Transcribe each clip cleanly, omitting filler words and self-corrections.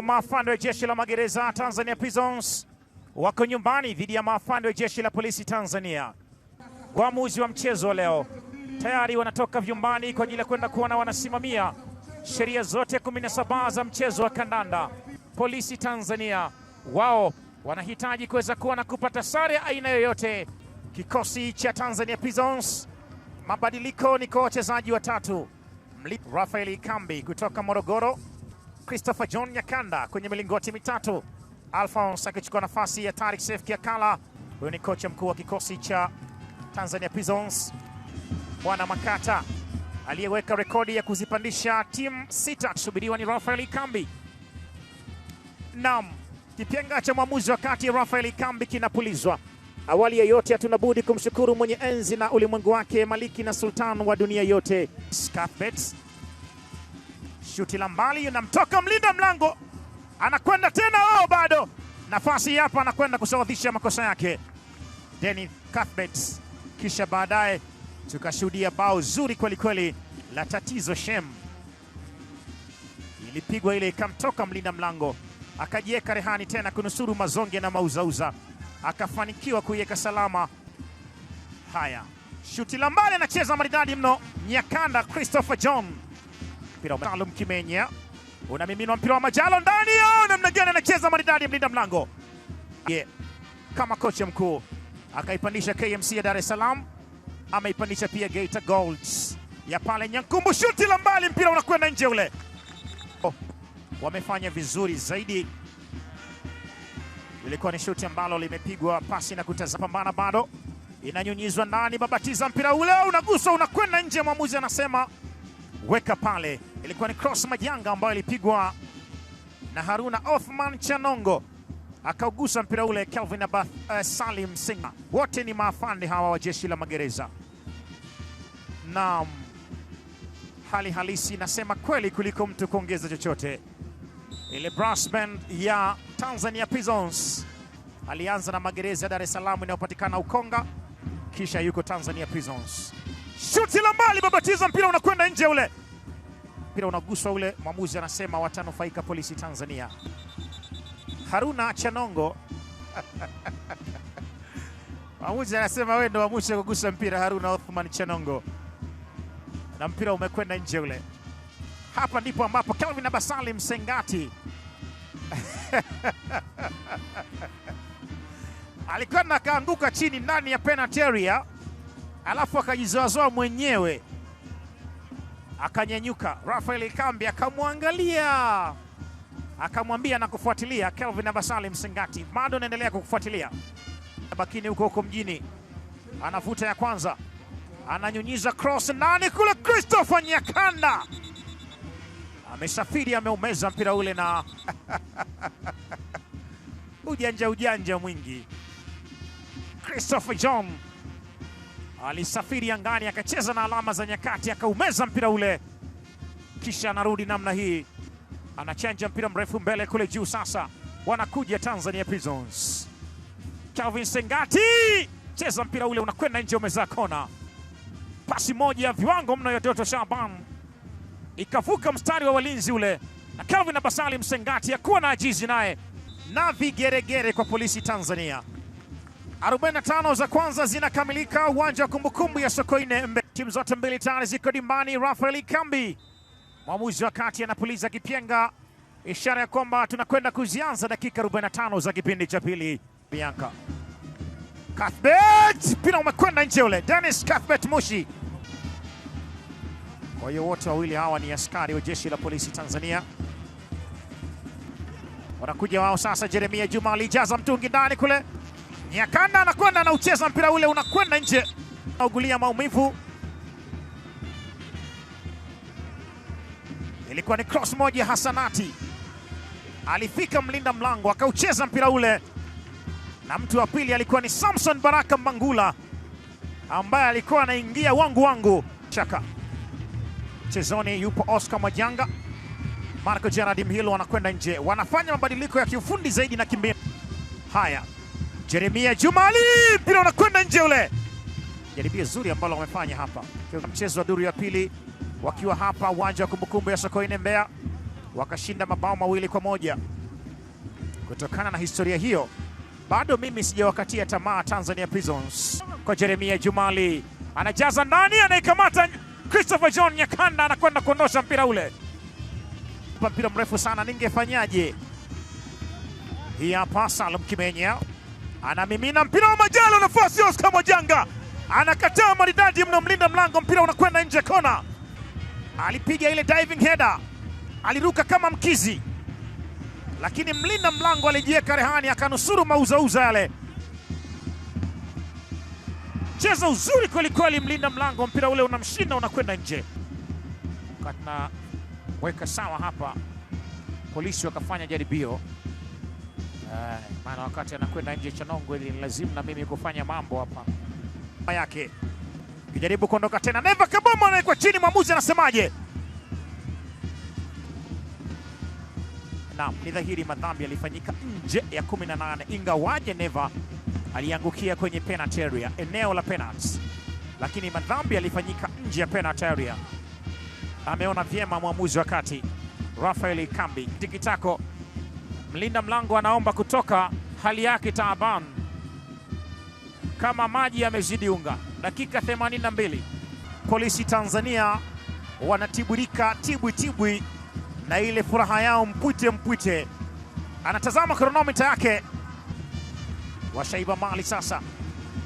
maafande wa jeshi la magereza Tanzania Prisons wako nyumbani dhidi ya maafande wa jeshi la polisi Tanzania. Waamuzi wa mchezo leo tayari wanatoka vyumbani kwa ajili ya kwenda kuona wanasimamia sheria zote 17 za mchezo wa kandanda. Polisi Tanzania wao wanahitaji kuweza kuwa na kupata sare aina yoyote. Kikosi cha Tanzania Prisons, mabadiliko ni kwa wachezaji watatu: Rafael Ikambi kutoka Morogoro, Christopher John Nyakanda kwenye milingoti mitatu, Alphonse akichukua nafasi ya Tariq Seif Kiakala. Huyo ni kocha mkuu wa kikosi cha Tanzania Prisons, Bwana Makata aliyeweka rekodi ya kuzipandisha timu 6. Kusubiriwa ni Rafael Ikambi. Naam, kipenga cha mwamuzi wakati Rafael Ikambi kinapulizwa. Awali ya yote hatunabudi kumshukuru mwenye enzi na ulimwengu wake, maliki na sultan wa dunia yote. Cuthbert, shuti la mbali, namtoka mlinda mlango, anakwenda tena, bado nafasi hapa, anakwenda kusawazisha makosa yake Dennis Cuthbert. Kisha baadaye tukashuhudia bao zuri kweli kweli la Tatizo Shem, ilipigwa ile ikamtoka mlinda mlango, akajieka rehani tena kunusuru mazonge na mauzauza, akafanikiwa kuiweka salama. Haya, shuti la mbali, anacheza maridadi mno Nyakanda Christopher John. Mpira Salum Kimenya unamiminwa, mpira wa Majalo ndani, namna gani anacheza maridadi mlinda mlango. Kama kocha mkuu akaipandisha KMC ya Dar es Salaam, ameipandisha pia Geita Golds ya pale Nyankumbu. Shuti la mbali, mpira unakwenda nje ule. Wamefanya vizuri zaidi. Ilikuwa ni shuti ambalo limepigwa pasi na kutazama, pambana bado inanyunyizwa ndani, babatiza mpira ule unaguswa, unakwenda nje. Mwamuzi anasema weka pale. Ilikuwa ni cross Majanga ambayo ilipigwa na Haruna Othman Chanongo, akaugusa mpira ule Kelvin Abath Salim Singa. Wote ni maafande hawa wa jeshi la magereza. Naam, hali halisi inasema kweli kuliko mtu kuongeza chochote. Ile brass band ya Tanzania Prisons alianza na magereza ya Dar es Salaam inayopatikana Ukonga, kisha yuko Tanzania Prisons. Shuti la mbali, babatiza mpira unakwenda nje ule. Mpira unaguswa ule, mwamuzi anasema watanufaika polisi Tanzania. Haruna Chanongo mwamuzi anasema wewe ndo mwamuzi kugusa mpira, Haruna Othman Chanongo, na mpira umekwenda nje ule. Hapa ndipo ambapo Kelvin Abasalim Sengati alikwenda akaanguka chini ndani ya penalty area, alafu akajizoazoa mwenyewe, akanyanyuka. Rafael Ikambi akamwangalia, akamwambia na kufuatilia. Kelvin Abasalim Sengati bado anaendelea kukufuatilia, bakini huko mjini, anavuta ya kwanza, ananyunyiza cross ndani kule. Christopher Nyakanda amesafiri, ameumeza mpira ule na ujanja mwingi. Christopher John alisafiri angani, akacheza na alama za nyakati, akaumeza mpira ule, kisha anarudi namna hii, anachanja mpira mrefu mbele kule juu. Sasa wanakuja Tanzania Prisons. Kelvin Sengati cheza mpira ule unakwenda nje, umeza kona. Pasi moja ya viwango mno ya Doto Shaban ikavuka mstari wa walinzi ule, na Kelvin Abasalim Sengati akuwa na ajizi naye, na vigeregere kwa polisi Tanzania. 45 za kwanza zinakamilika, uwanja wa kumbukumbu ya Sokoine. Timu zote mbili tayari ziko dimbani. Rafael Ikambi, mwamuzi wa kati, anapuliza kipenga, ishara ya kwamba tunakwenda kuzianza dakika 45 za kipindi cha pili. Bianca Cuthbert, mpira umekwenda nje ule. Dennis Cuthbert Mushi. Kwa hiyo wote wawili hawa ni askari wa jeshi la polisi Tanzania. Wanakuja wao sasa. Jeremia Juma alijaza mtungi ndani kule. Nyakanda anakwenda na ucheza mpira ule unakwenda nje, augulia maumivu. Ilikuwa ni cross moja Hasanati, alifika mlinda mlango akaucheza mpira ule, na mtu wa pili alikuwa ni Samson Baraka Mbangula ambaye alikuwa anaingia wangu chaka. Mchezoni yupo Oscar Majanga, Marco Gerard Mhilo anakwenda nje. Wanafanya mabadiliko ya kiufundi zaidi na kimbinu. Haya, Jeremia Jumali, mpira unakwenda nje ule. Jaribio zuri ambalo wamefanya hapa. Mchezo wa duru ya pili wakiwa hapa uwanja wa kumbukumbu ya Sokoine Mbeya, wakashinda mabao 2-1. Kutokana na historia hiyo, bado mimi sijawakatia tamaa Tanzania Prisons. Kwa Jeremia Jumali, anajaza ndani, anaikamata Christopher John Nyakanda, anakwenda kuondosha mpira ule. Mpira mrefu sana, ningefanyaje? Hii hapa Salum Kimenya, anamimina mpira wa Majalo, nafasi Oscar Mwajanga anakataa maridadi mno, mlinda mlango, mpira unakwenda nje kona. Alipiga ile diving header, aliruka kama mkizi, lakini mlinda mlango alijiweka rehani, akanusuru mauzauza yale. Cheza uzuri kweli kweli mlinda mlango, mpira ule unamshinda, unakwenda nje. Katna weka sawa hapa, polisi wakafanya jaribio. Maana wakati anakwenda nje Chanongo, ili lazima na mimi kufanya mambo hapa yake. Kijaribu kuondoka tena, Neva Kaboma anawekwa chini, mwamuzi anasemaje? Naam, ni dhahiri madhambi yalifanyika nje ya 18, ingawaje Neva aliangukia kwenye penalty area, eneo la penalty, lakini madhambi yalifanyika nje ya penalty area. Ameona vyema mwamuzi wa kati Rafael Kambi. Tikitako, mlinda mlango anaomba kutoka, hali yake taaban kama maji yamezidi unga. Dakika 82, polisi Tanzania wanatiburika tibwi na ile furaha yao mpwite. Anatazama kronomita yake, washaiba mali sasa.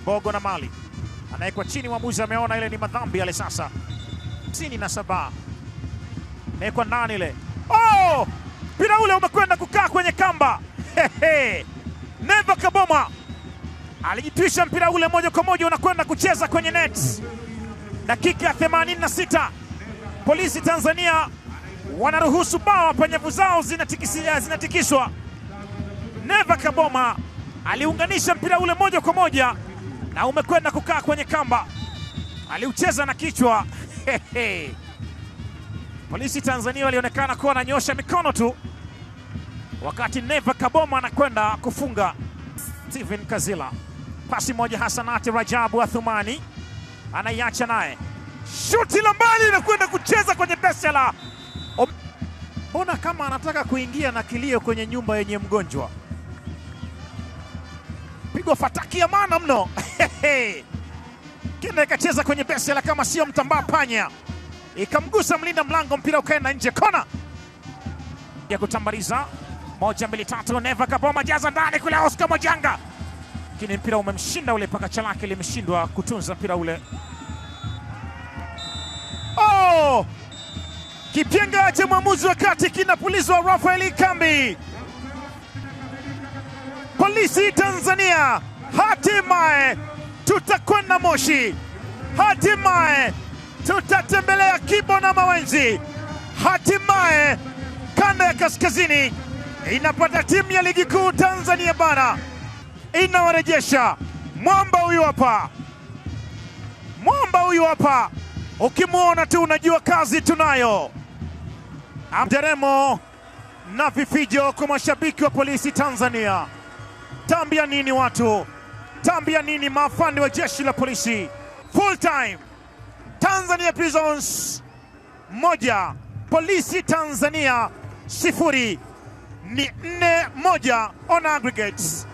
Bogo na mali anawekwa chini, mwamuzi ameona ile ni madhambi yale. Sasa 97 nawekwa ndani ile. Oh, mpira ule umekwenda kukaa kwenye kamba. Neva Kaboma alijitwisha mpira ule moja kwa moja, unakwenda kucheza kwenye net. Dakika ya 86, polisi Tanzania wanaruhusu bao, penyevu zao zinatikiswa. Neva Kaboma aliunganisha mpira ule moja kwa moja na umekwenda kukaa kwenye kamba, aliucheza na kichwa. Polisi Tanzania walionekana kuwa wananyosha mikono tu wakati Neva Kaboma anakwenda kufunga. Steven Kazila, pasi moja, Hasanati Rajabu Athumani anaiacha, naye shuti la mbali inakwenda kucheza kwenye besela. Mbona kama anataka kuingia na kilio kwenye nyumba yenye mgonjwa? Pigwa fataki ya maana mno. Kenda ikacheza kwenye besela kama sio mtambaa panya, ikamgusa mlinda mlango, mpira ukaenda nje. Kona ya kutambaliza 1 2 3, Neva Kaboma jaza ndani kule, Oscar Mwajanga, lakini mpira umemshinda ule, pakacha lake limeshindwa kutunza mpira ule. Oh! Kipenga cha mwamuzi wa kati kinapulizwa, Rafael Kambi. Polisi Tanzania, hatimaye tutakwenda Moshi, hatimaye tutatembelea Kibo na Mawenzi, hatimaye kanda ya kaskazini inapata timu ya ligi kuu Tanzania bara, inawarejesha. Mwamba huyu hapa, ukimwona tu unajua kazi tunayo. Nderemo na vifijo kwa mashabiki wa polisi Tanzania. Tambia nini watu? Tambia nini maafande wa jeshi la polisi? Full time Tanzania Prisons 1, polisi Tanzania 0. Ni 4-1 on aggregates.